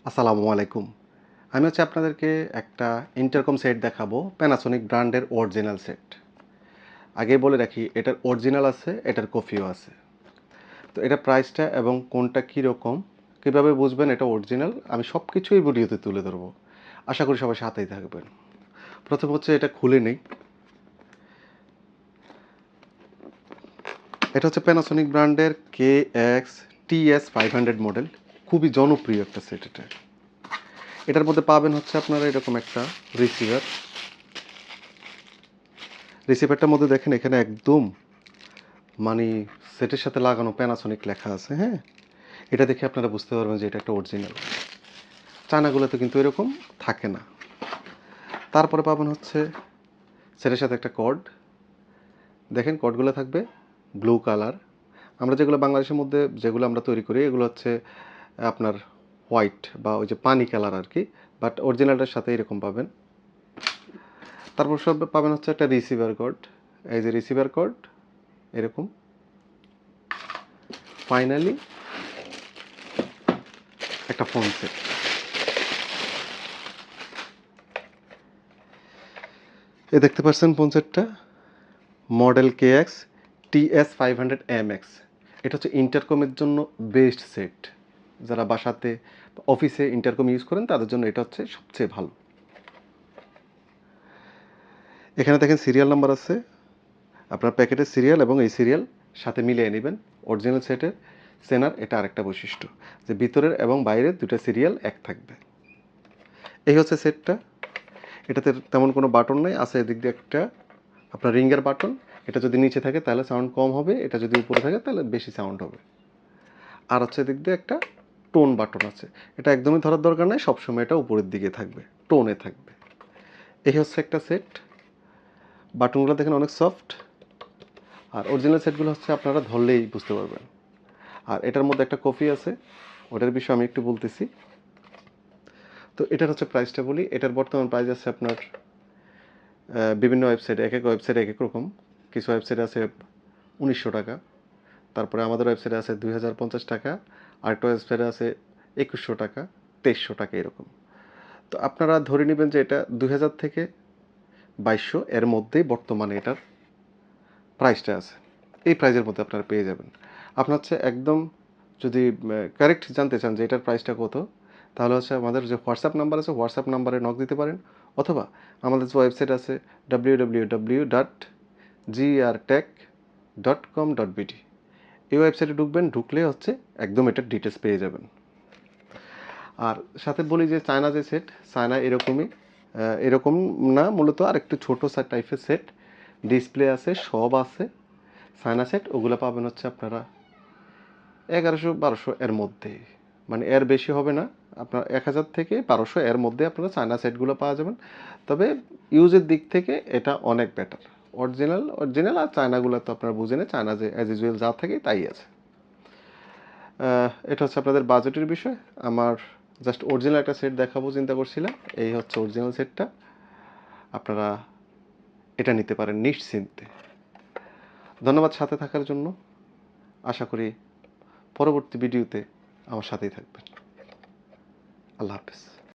আসসালামু আলাইকুম। আমি আপনাদেরকে একটা ইন্টারকম সেট দেখাবো, প্যানাসোনিক ব্র্যান্ডের অরিজিনাল সেট। আগেই বলে রাখি, এটার অরিজিনাল আছে, এটার কপিও আছে। তো এটা প্রাইসটা এবং কোনটা কীরকম, কীভাবে বুঝবেন এটা অরিজিনাল, আমি সব কিছুই ভিডিওতে তুলে ধরবো। আশা করি সবাই সাথেই থাকবেন। প্রথম হচ্ছে এটা খুলে নেই। এটা হচ্ছে প্যানাসোনিক ব্র্যান্ডের KX-TS500 মডেল। খুবই জনপ্রিয় একটা সেট এটা। এটার মধ্যে পাবেন হচ্ছে আপনারা এরকম একটা রিসিভার। রিসিভারটার মধ্যে দেখেন এখানে একদম মানে সেটের সাথে লাগানো প্যানাসোনিক লেখা আছে। হ্যাঁ, এটা দেখে আপনারা বুঝতে পারবেন যে এটা একটা অরিজিনাল। চায়নাগুলোতে কিন্তু এরকম থাকে না। তারপরে পাবেন হচ্ছে সেটের সাথে একটা কর্ড। দেখেন কর্ডগুলো থাকবে ব্লু কালার। আমরা যেগুলো বাংলাদেশের মধ্যে যেগুলো আমরা তৈরি করি এগুলো হচ্ছে আপনার হোয়াইট বা ওই যে পানি কালার আর কি, বাট অরিজিনালটার সাথে এরকম পাবেন। তারপর সব পাবেন হচ্ছে একটা রিসিভার কর্ড। এই যে রিসিভার কর্ড এরকম। ফাইনালি একটা ফোন সেট। এ দেখতে পাচ্ছেন ফোন সেটটা, মডেল KX-TS500MX। এটা হচ্ছে ইন্টারকমের জন্য বেস্ট সেট। যারা বাসাতে অফিসে ইন্টারকম ইউজ করেন তাদের জন্য এটা হচ্ছে সবচেয়ে ভালো। এখানে দেখেন সিরিয়াল নাম্বার আছে, আপনার প্যাকেটের সিরিয়াল এবং এই সিরিয়াল সাথে মিলিয়ে নেবেন। অরিজিনাল সেটের সেনার এটা আরেকটা বৈশিষ্ট্য যে ভিতরের এবং বাইরের দুটো সিরিয়াল এক থাকবে। এই হচ্ছে সেটটা। এটাতে তেমন কোনো বাটন নেই, আছে এদিক দিয়ে একটা আপনার রিঙ্গের বাটন। এটা যদি নিচে থাকে তাহলে সাউন্ড কম হবে, এটা যদি উপরে থাকে তাহলে বেশি সাউন্ড হবে। আর হচ্ছে এদিক দিয়ে একটা টোন বাটন আছে, এটা একদমই ধরার দরকার নেই, সবসময় এটা উপরের দিকে থাকবে, টোনে থাকবে। এই হচ্ছে একটা সেট। বাটনগুলো দেখেন অনেক সফট। আর অরিজিনাল সেটগুলো হচ্ছে আপনারা ধরলেই বুঝতে পারবেন। আর এটার মধ্যে একটা কপি আছে, ওটার বিষয়ে আমি একটু বলতেছি। তো এটার হচ্ছে প্রাইসটা বলি। এটার বর্তমান প্রাইস আছে আপনার বিভিন্ন ওয়েবসাইটে এক এক ওয়েবসাইটে এক এক রকম। কিছু ওয়েবসাইটে আছে 1900 টাকা, তারপরে আমাদের ওয়েবসাইটে আছে 2050 টাকা, আরেকটা ওয়েবসাইটে আছে 2100 টাকা, 2300 টাকা এরকম। তো আপনারা ধরে নেবেন যে এটা 2000 থেকে 2200 এর মধ্যেই বর্তমানে এটার প্রাইসটা আছে। এই প্রাইসের মধ্যে আপনারা পেয়ে যাবেন। আপনার হচ্ছে একদম যদি কারেক্ট জানতে চান যে এটার প্রাইসটা কত, তাহলে হচ্ছে আমাদের যে হোয়াটসঅ্যাপ নাম্বার আছে হোয়াটসঅ্যাপ নাম্বারে নক দিতে পারেন, অথবা আমাদের যে ওয়েবসাইট আছে www.grtech.com.bt, এই ওয়েবসাইটে ঢুকবেন, ঢুকলে হচ্ছে একদম এটার ডিটেলস পেয়ে যাবেন। আর সাথে বলি যে চায়না যে সেট, চায়না এরকমই, এরকম না, মূলত আর একটু ছোটো টাইপের সেট, ডিসপ্লে আছে, সব আছে। চায়না সেট ওগুলো পাবেন হচ্ছে আপনারা 1100-1200 এর মধ্যে, মানে এর বেশি হবে না। আপনার 1000 থেকে 1200 এর মধ্যে আপনারা চায়না সেটগুলো পাওয়া যাবেন। তবে ইউজের দিক থেকে এটা অনেক বেটার। অরিজিনাল আর চায়নাগুলো তো আপনারা বুঝেন, চায়না যে অ্যাজ ইউজুয়াল যা থাকে তাই আছে। এটা হচ্ছে আপনাদের বাজেটের বিষয়। আমার জাস্ট অরিজিনাল একটা সেট দেখাবো চিন্তা করছিলাম। এই হচ্ছে অরিজিনাল সেটটা, আপনারা এটা নিতে পারেন নিশ্চিন্তে। ধন্যবাদ সাথে থাকার জন্য। আশা করি পরবর্তী ভিডিওতে আমার সাথেই থাকবেন। আল্লাহ হাফেজ।